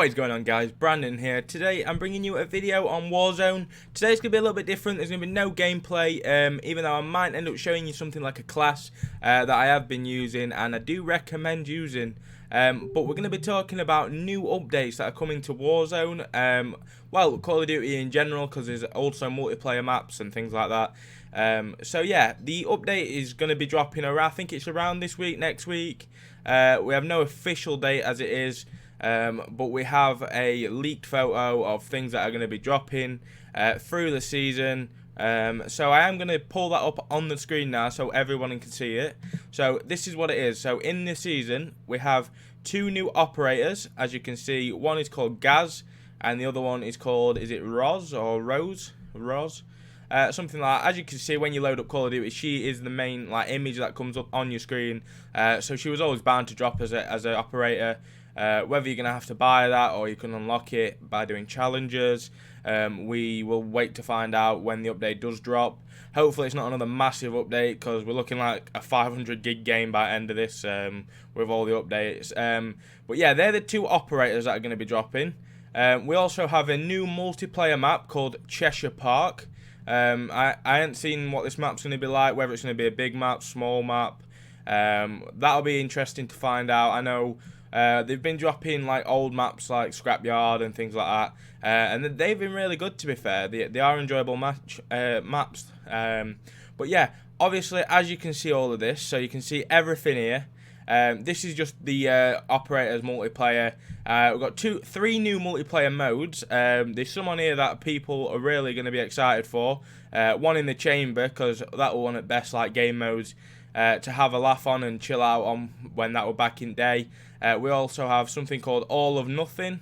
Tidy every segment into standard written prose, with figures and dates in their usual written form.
What is going on, guys? Brandon here. Today I'm bringing you a video on Warzone. Today's going to be a little bit different. There's going to be no gameplay, even though I might end up showing you something like a class that I have been using and I do recommend using. But we're going to be talking about new updates that are coming to Warzone. Well, Call of Duty in general, because there's also multiplayer maps and things like that. So yeah, the update is going to be dropping around, I think it's around this week, next week. We have no official date as it is. But we have a leaked photo of things that are going to be dropping through the season. So I am going to pull that up on the screen now so everyone can see it. So this is what it is. So in this season we have two new operators, as you can see. One is called Gaz and the other one is called, is it Roz or Rose? Roz? Something like that. As you can see, when you load up Call of Duty, she is the main image that comes up on your screen. So she was always bound to drop as an operator. Whether you're going to have to buy that or you can unlock it by doing challenges, we will wait to find out when the update does drop. Hopefully it's not another massive update, because we're looking like a 500 gig game by the end of this with all the updates. But yeah, they're the two operators that are going to be dropping. We also have a new multiplayer map called Cheshire Park. I haven't seen what this map's going to be like, whether it's going to be a big map, small map. That'll be interesting to find out. I know they've been dropping like old maps like Scrapyard and things like that, and they've been really good, to be fair. They are enjoyable maps. But yeah, obviously, as you can see all of this, so you can see everything here. This is just the operators multiplayer. We've got three new multiplayer modes. There's some on here that people are really going to be excited for. One in the chamber, because that will one at best like game modes to have a laugh on and chill out on when that were back in day. We also have something called All of Nothing.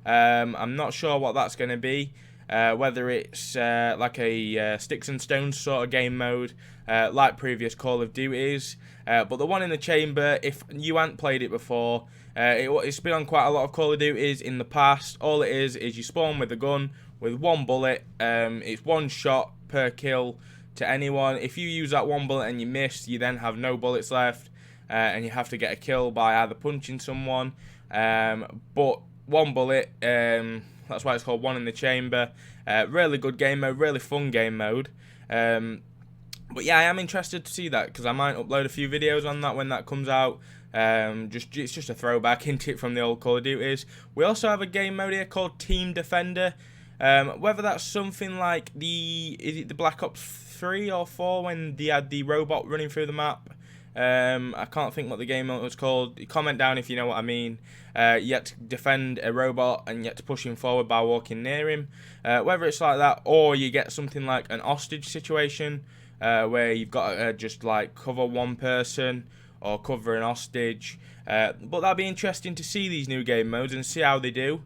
I'm not sure what that's going to be. Whether it's like a sticks and stones sort of game mode, like previous Call of Duties. But the one in the chamber, if you hadn't played it before, it's been on quite a lot of Call of Duties in the past. All it is you spawn with a gun with one bullet. It's one shot per kill to anyone. If you use that one bullet and you miss, you then have no bullets left, and you have to get a kill by either punching someone. But one bullet, that's why it's called One in the Chamber. Really good game mode, really fun game mode. But yeah, I am interested to see that, because I might upload a few videos on that when that comes out. It's just a throwback into it from the old Call of Duties. We also have a game mode here called Team Defender. Whether that's something like is it the Black Ops 3 or 4 when they had the robot running through the map? I can't think what the game mode was called. Comment down if you know what I mean. You had to defend a robot and you had to push him forward by walking near him. Whether it's like that, or you get something like an hostage situation, where you've got to just like cover one person or cover an hostage. But that'll be interesting to see these new game modes and see how they do.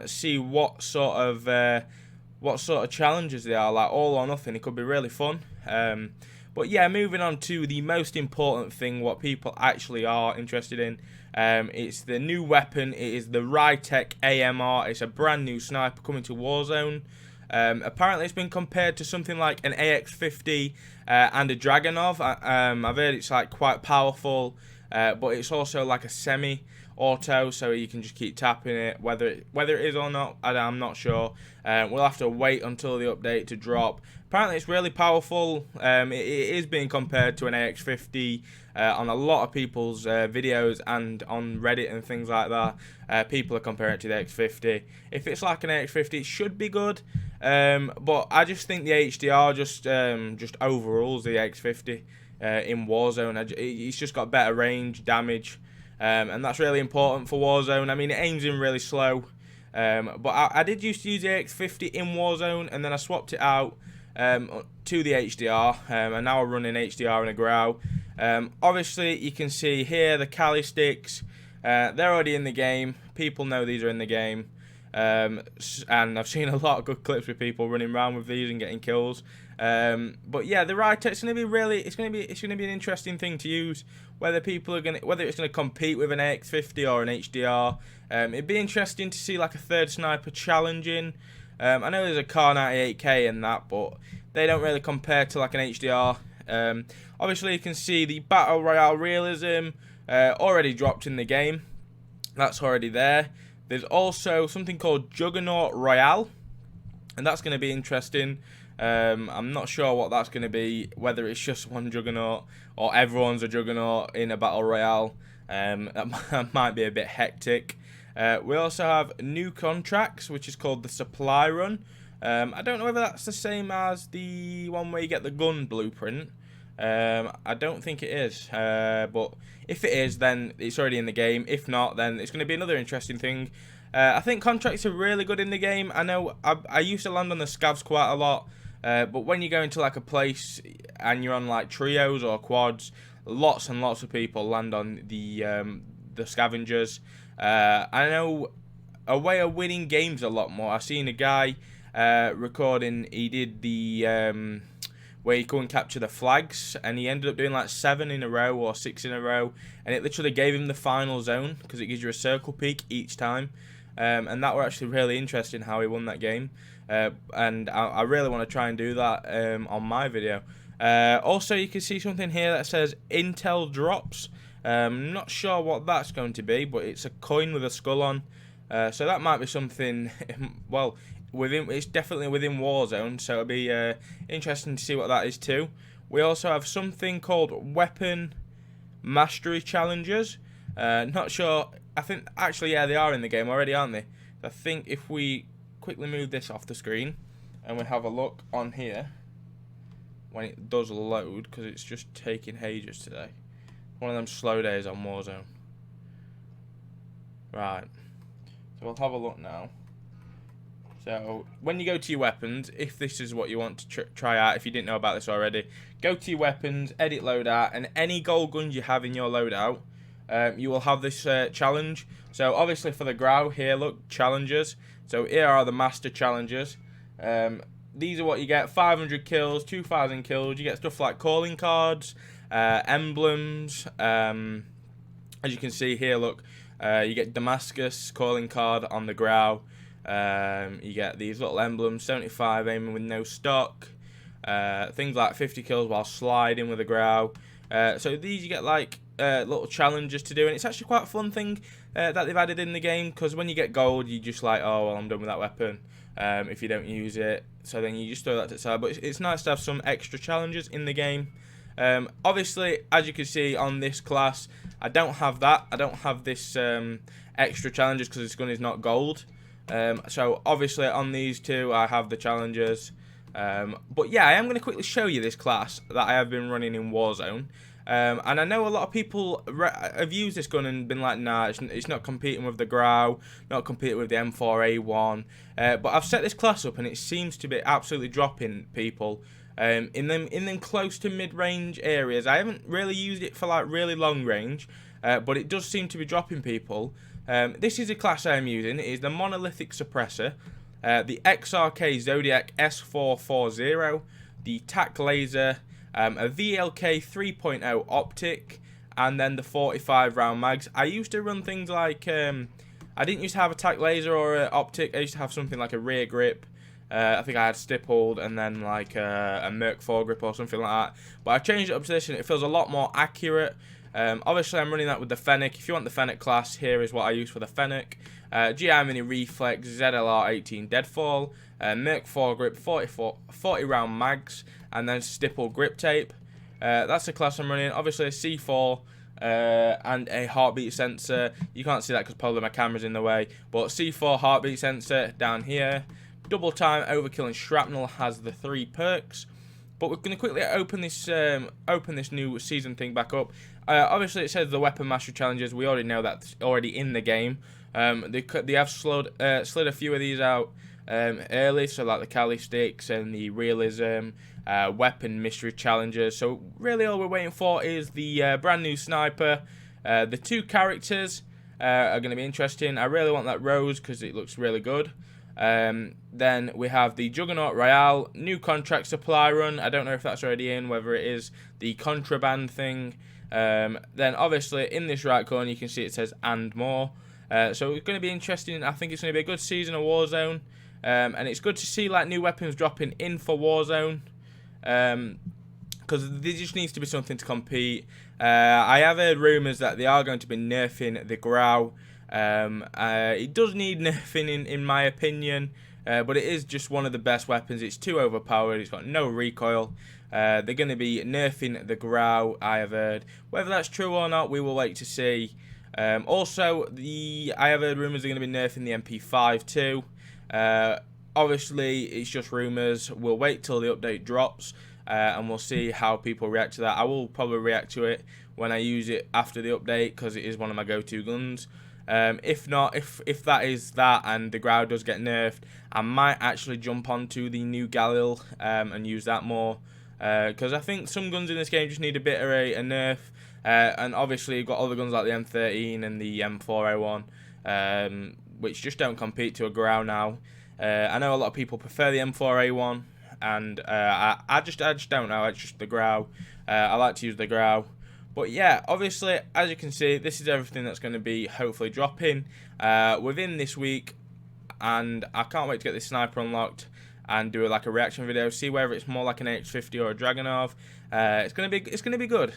See what sort of challenges they are, like all or nothing. It could be really fun. But yeah, moving on to the most important thing, what people actually are interested in. It's the new weapon. It is the Rytec AMR. It's a brand new sniper coming to Warzone. Apparently it's been compared to something like an AX50 and a Dragunov. I've heard it's like quite powerful, but it's also like a semi-auto, so you can just keep tapping it. Whether it is or not, I'm not sure. We'll have to wait until the update to drop. Apparently it's really powerful. It is being compared to an AX50 on a lot of people's videos and on Reddit and things like that. People are comparing it to the AX50. If it's like an AX50, it should be good. But I just think the HDR just overrules the AX50 in Warzone. It's just got better range, damage, and that's really important for Warzone. I mean, it aims in really slow. But I did used to use the AX50 in Warzone, and then I swapped it out to the HDR, and now I'm running HDR in a Grau. Obviously you can see here the Cali sticks, they're already in the game. People know these are in the game, and I've seen a lot of good clips with people running around with these and getting kills. But yeah, the Rytec's going to be it's going to be an interesting thing to use. Whether it's going to compete with an AX50 or an HDR. It'd be interesting to see like a third sniper challenging. I know there's a Car 98K in that, but they don't really compare to like an HDR. Obviously you can see the Battle Royale realism already dropped in the game. That's already there. There's also something called Juggernaut Royale, and that's going to be interesting. I'm not sure what that's going to be, whether it's just one Juggernaut or everyone's a Juggernaut in a Battle Royale. That might be a bit hectic. We also have new contracts, which is called the Supply Run. I don't know whether that's the same as the one where you get the gun blueprint. I don't think it is, but if it is, then it's already in the game. If not, then it's going to be another interesting thing. I think contracts are really good in the game. I know I used to land on the scavs quite a lot, but when you go into like a place and you're on like trios or quads, lots and lots of people land on the scavengers. I know a way of winning games a lot more. I've seen a guy recording. He did the where you go and capture the flags, and he ended up doing like 7 in a row or 6 in a row, and it literally gave him the final zone because it gives you a circle peak each time. And that were actually really interesting how he won that game, and I really want to try and do that on my video. Also, you can see something here that says Intel drops. Not sure what that's going to be, but it's a coin with a skull on, so that might be something. Well, it's definitely within Warzone, so it'll be interesting to see what that is too. We also have something called Weapon Mastery Challenges. Not sure. I think actually, yeah, they are in the game already, aren't they? I think if we quickly move this off the screen and we have a look on here when it does load, because it's just taking ages today. One of them slow days on Warzone. Right. So we'll have a look now. So when you go to your weapons, if this is what you want to try out, if you didn't know about this already, go to your weapons, edit loadout, and any gold guns you have in your loadout, you will have this challenge. So obviously for the Grau here, look, challenges. So here are the master challenges. These are what you get: 500 kills, 2,000 kills. You get stuff like calling cards, emblems. As you can see here, look, you get Damascus calling card on the Grau. You get these little emblems: 75 aiming with no stock, things like 50 kills while sliding with a Grau. So these you get like little challenges to do, and it's actually quite a fun thing that they've added in the game, because when you get gold, you just like, oh well, I'm done with that weapon if you don't use it, so then you just throw that to the side. But it's nice to have some extra challenges in the game. Obviously, as you can see on this class, I don't have that. I don't have this extra challenges because this gun is not gold. So obviously on these two I have the challenges, but yeah, I am going to quickly show you this class that I have been running in Warzone, and I know a lot of people have used this gun and been like, nah, it's not competing with the Grau, not competing with the M4A1, but I've set this class up and it seems to be absolutely dropping people in them close to mid-range areas. I haven't really used it for like really long range, but it does seem to be dropping people. This is a class I'm using. It is the Monolithic Suppressor, the XRK Zodiac S440, the TAC Laser, a VLK 3.0 Optic, and then the 45 round mags. I used to run things like, I didn't used to have a TAC Laser or an Optic. I used to have something like a rear grip. I think I had stippled, and then like a Merc foregrip or something like that. But I changed it up to this and it feels a lot more accurate. Obviously I'm running that with the Fennec. If you want the Fennec class, here is what I use for the Fennec. GI Mini Reflex, ZLR 18 Deadfall, Merc foregrip, 40 round mags, and then stipple grip tape. That's the class I'm running. Obviously a C4 and a heartbeat sensor. You can't see that because probably my camera's in the way, but C4 heartbeat sensor down here. Double time, overkill, and shrapnel has the 3 perks. But we're going to quickly open this new season thing back up. Obviously, it says the Weapon Mastery Challenges. We already know that's already in the game. They have slid a few of these out early, so like the Cali Sticks and the Realism, Weapon Mystery Challenges. So really all we're waiting for is the brand new Sniper. The 2 characters are going to be interesting. I really want that Rose because it looks really good. Then we have the Juggernaut Royale, new contract supply run. I don't know if that's already in, whether it is the contraband thing. Then obviously in this right corner you can see it says and more. So it's going to be interesting. I think it's going to be a good season of Warzone. And it's good to see like new weapons dropping in for Warzone. Because there just needs to be something to compete. I have heard rumours that they are going to be nerfing the Grau. It does need nerfing in my opinion, but it is just one of the best weapons. It's too overpowered. It's got no recoil. They're going to be nerfing the Grau, I have heard. Whether that's true or not, we will wait to see. Also, I have heard rumours they're going to be nerfing the MP5 too. Obviously, it's just rumours. We'll wait till the update drops, and we'll see how people react to that. I will probably react to it when I use it after the update, because it is one of my go-to guns. If not, if that is that and the Grau does get nerfed, I might actually jump onto the new Galil and use that more, because I think some guns in this game just need a bit of a nerf. And obviously you've got other guns like the M13 and the M4A1, which just don't compete to a Grau now. I know a lot of people prefer the M4A1, and I just don't know. It's just the Grau. I like to use the Grau. But yeah, obviously, as you can see, this is everything that's going to be hopefully dropping within this week, and I can't wait to get this sniper unlocked and do like a reaction video, see whether it's more like an AX50 or a Dragunov. It's gonna be good.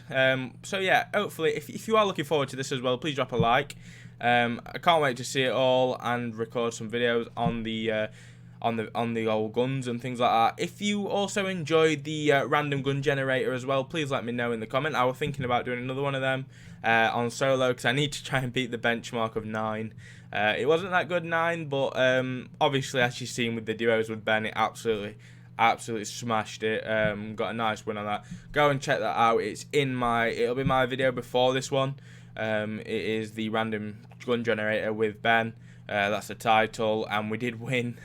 So yeah, hopefully, if you are looking forward to this as well, please drop a like. I can't wait to see it all and record some videos on the old guns and things like that. If you also enjoyed the random gun generator as well, please let me know in the comment. I was thinking about doing another one of them on solo, because I need to try and beat the benchmark of 9. It wasn't that good, 9, but obviously, as you've seen with the duos with Ben, it absolutely smashed it. Got a nice win on that. Go and check that out. It'll be my video before this one. It is the random gun generator with Ben. That's the title, and we did win.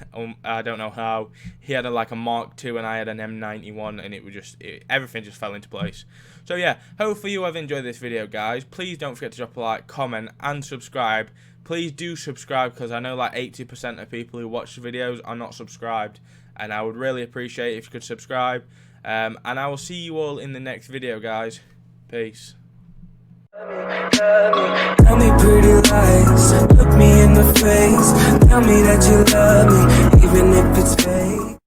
I don't know how. He had like a Mark II and I had an M91, and it was everything just fell into place. So yeah, hopefully you have enjoyed this video, guys. Please don't forget to drop a like, comment, and subscribe. Please do subscribe, because I know like 80% of people who watch the videos are not subscribed, and I would really appreciate it if you could subscribe. And I will see you all in the next video, guys. Peace. Tell me pretty lies, look me in the face, tell me that you love me, even if it's fake.